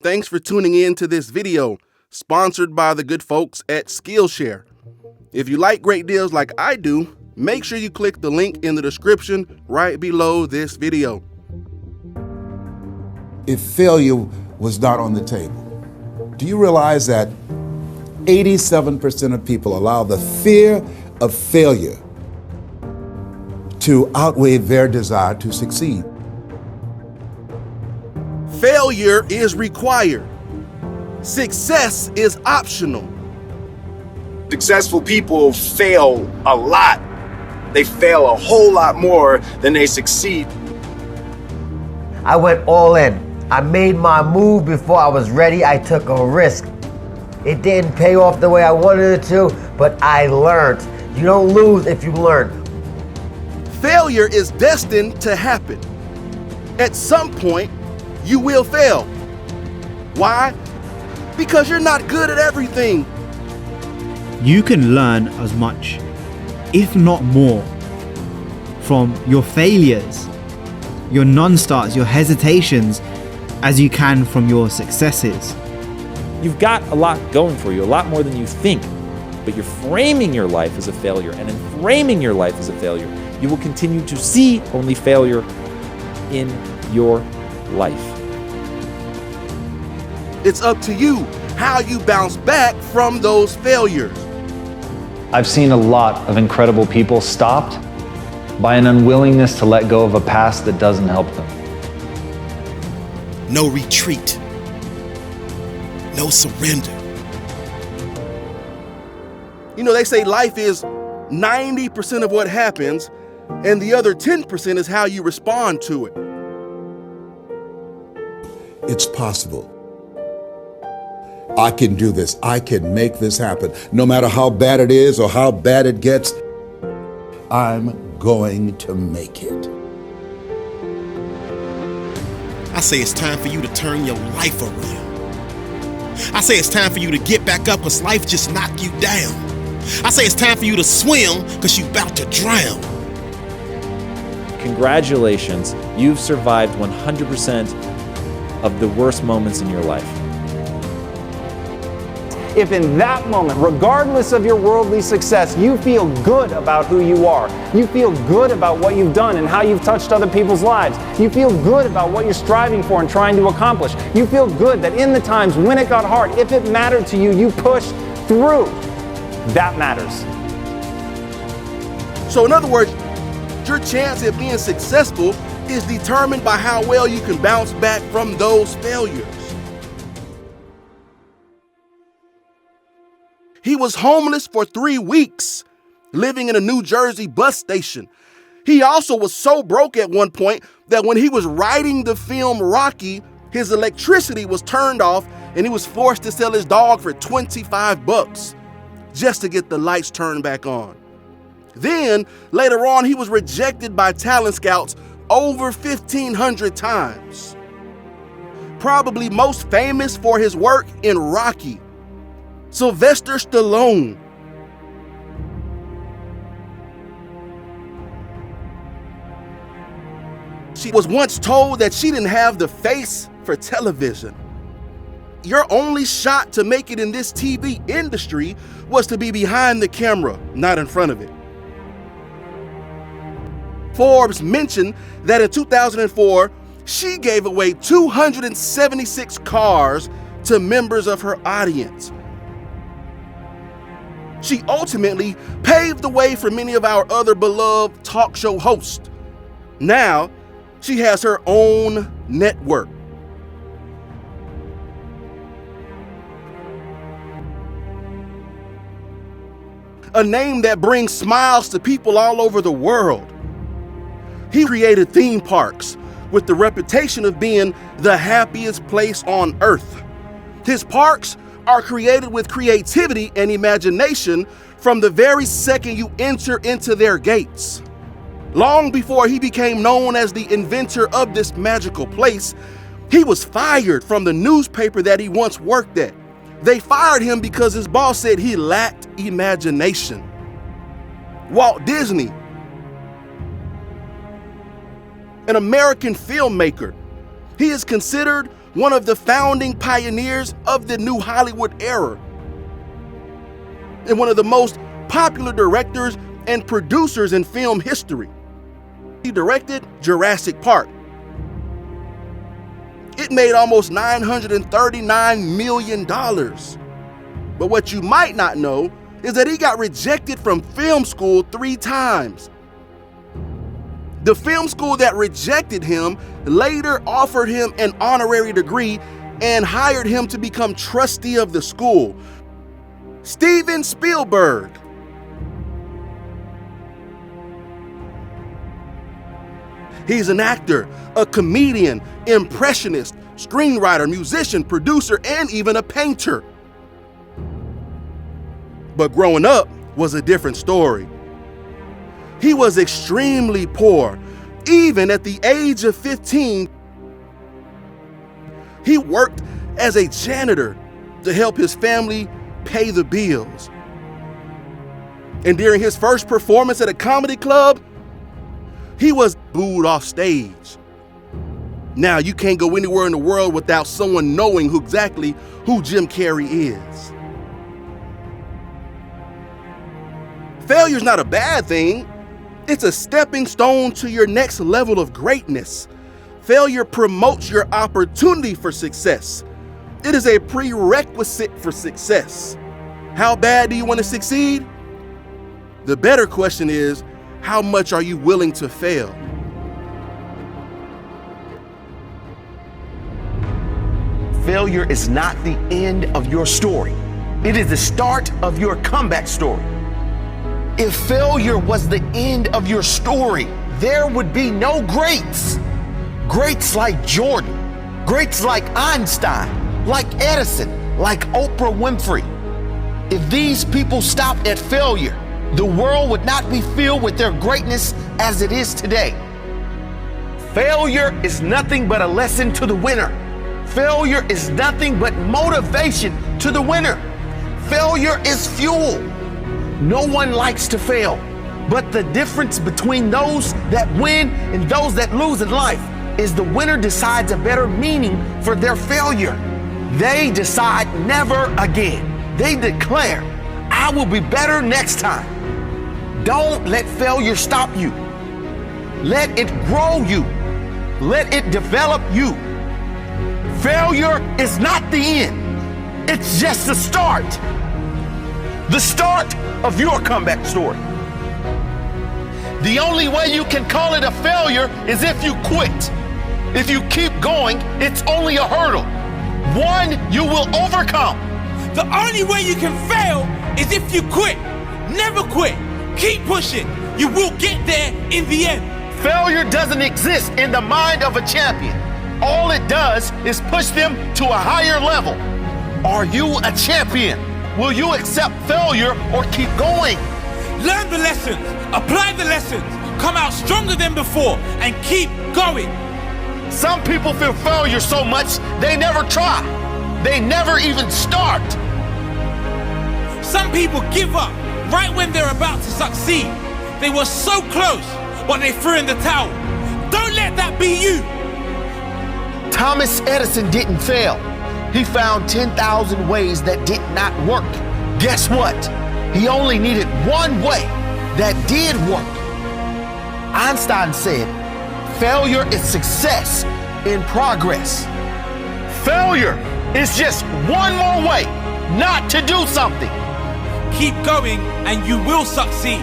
Thanks for tuning in to this video, sponsored by the good folks at Skillshare. If you like great deals like I do, make sure you click the link in the description right below this video. If failure was not on the table, do you realize that 87% of people allow the fear of failure to outweigh their desire to succeed? Failure is required. Success is optional. Successful people fail a lot. They fail a whole lot more than they succeed. I went all in. I made my move before I was ready. I took a risk. It didn't pay off the way I wanted it to, but I learned. You don't lose if you learn. Failure is destined to happen. At some point, you will fail. Why? Because you're not good at everything. You can learn as much, if not more, from your failures, your non-starts, your hesitations, as you can from your successes. You've got a lot going for you, a lot more than you think, but you're framing your life as a failure, and in framing your life as a failure, you will continue to see only failure in your life. It's up to you how you bounce back from those failures. I've seen a lot of incredible people stopped by an unwillingness to let go of a past that doesn't help them. No retreat. No surrender. You know, they say life is 90% of what happens, and the other 10% is how you respond to it. It's possible. I can do this. I can make this happen. No matter how bad it is or how bad it gets, I'm going to make it. I say it's time for you to turn your life around. I say it's time for you to get back up because life just knocked you down. I say it's time for you to swim because you're about to drown. Congratulations, you've survived 100% of the worst moments in your life. If in that moment, regardless of your worldly success, you feel good about who you are, you feel good about what you've done and how you've touched other people's lives, you feel good about what you're striving for and trying to accomplish, you feel good that in the times when it got hard, if it mattered to you, you pushed through. That matters. So in other words, your chance at being successful is determined by how well you can bounce back from those failures. He was homeless for 3 weeks, living in a New Jersey bus station. He also was so broke at one point that when he was writing the film Rocky, his electricity was turned off and he was forced to sell his dog for $25 just to get the lights turned back on. Then, later on, he was rejected by talent scouts over 1,500 times. Probably most famous for his work in Rocky, Sylvester Stallone. She was once told that she didn't have the face for television. Your only shot to make it in this TV industry was to be behind the camera, not in front of it. Forbes mentioned that in 2004, she gave away 276 cars to members of her audience. She ultimately paved the way for many of our other beloved talk show hosts. Now, she has her own network. A name that brings smiles to people all over the world. He created theme parks with the reputation of being the happiest place on earth. His parks are created with creativity and imagination from the very second you enter into their gates. Long before he became known as the inventor of this magical place, he was fired from the newspaper that he once worked at. They fired him because his boss said he lacked imagination. Walt Disney, an American filmmaker, he is considered one of the founding pioneers of the new Hollywood era, and one of the most popular directors and producers in film history. He directed Jurassic Park. It made almost $939 million. But what you might not know is that he got rejected from film school 3 times. The film school that rejected him later offered him an honorary degree and hired him to become trustee of the school. Steven Spielberg. He's an actor, a comedian, impressionist, screenwriter, musician, producer, and even a painter. But growing up was a different story. He was extremely poor. Even at the age of 15, he worked as a janitor to help his family pay the bills. And during his first performance at a comedy club, he was booed off stage. Now you can't go anywhere in the world without someone knowing exactly who Jim Carrey is. Failure's not a bad thing. It's a stepping stone to your next level of greatness. Failure promotes your opportunity for success. It is a prerequisite for success. How bad do you want to succeed? The better question is, how much are you willing to fail? Failure is not the end of your story. It is the start of your comeback story. If failure was the end of your story, there would be no greats. Greats like Jordan, greats like Einstein, like Edison, like Oprah Winfrey. If these people stopped at failure, the world would not be filled with their greatness as it is today. Failure is nothing but a lesson to the winner. Failure is nothing but motivation to the winner. Failure is fuel. No one likes to fail, but the difference between those that win and those that lose in life is the winner decides a better meaning for their failure. They decide never again. They declare, I will be better next time. Don't let failure stop you. Let it grow you. Let it develop you. Failure is not the end. It's just the start. The start of your comeback story. The only way you can call it a failure is if you quit. If you keep going, it's only a hurdle. One you will overcome. The only way you can fail is if you quit. Never quit. Keep pushing. You will get there in the end. Failure doesn't exist in the mind of a champion. All it does is push them to a higher level. Are you a champion? Will you accept failure or keep going? Learn the lessons, apply the lessons, come out stronger than before, and keep going. Some people fear failure so much they never try. They never even start. Some people give up right when they're about to succeed. They were so close, but they threw in the towel. Don't let that be you. Thomas Edison didn't fail. He found 10,000 ways that did not work. Guess what? He only needed one way that did work. Einstein said, failure is success in progress. Failure is just one more way not to do something. Keep going and you will succeed.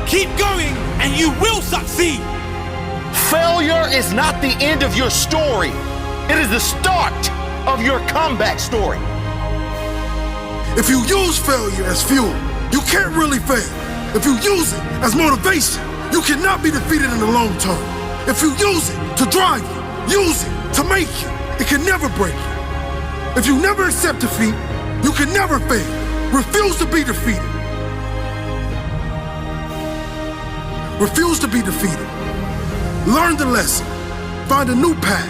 Keep going and you will succeed. Failure is not the end of your story. It is the start of your comeback story. If you use failure as fuel, you can't really fail. If you use it as motivation, you cannot be defeated in the long term. If you use it to drive you, use it to make you, it can never break you. If you never accept defeat, you can never fail. Refuse to be defeated. Refuse to be defeated. Learn the lesson. Find a new path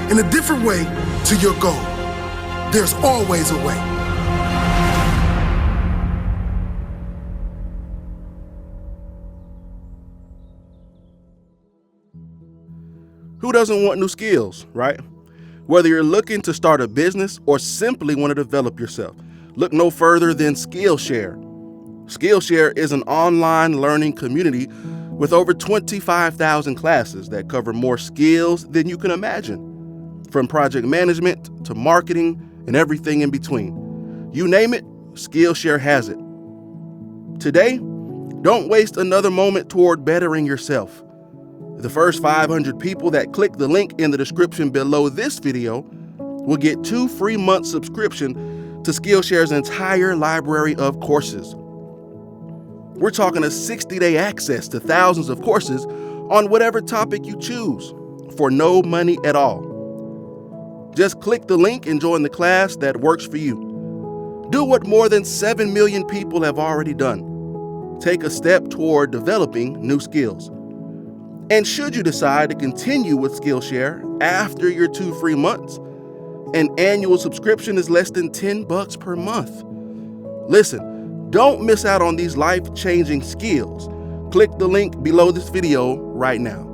and a different way to your goal. There's always a way. Who doesn't want new skills, right? Whether you're looking to start a business or simply want to develop yourself, look no further than Skillshare. Skillshare is an online learning community with over 25,000 classes that cover more skills than you can imagine, from project management to marketing and everything in between. You name it, Skillshare has it. Today, don't waste another moment toward bettering yourself. The first 500 people that click the link in the description below this video will get 2 free month subscription to Skillshare's entire library of courses. We're talking a 60-day access to thousands of courses on whatever topic you choose for no money at all. Just click the link and join the class that works for you. Do what more than 7 million people have already done. Take a step toward developing new skills. And should you decide to continue with Skillshare after your 2 free months, an annual subscription is less than $10 per month. Listen, don't miss out on these life-changing skills. Click the link below this video right now.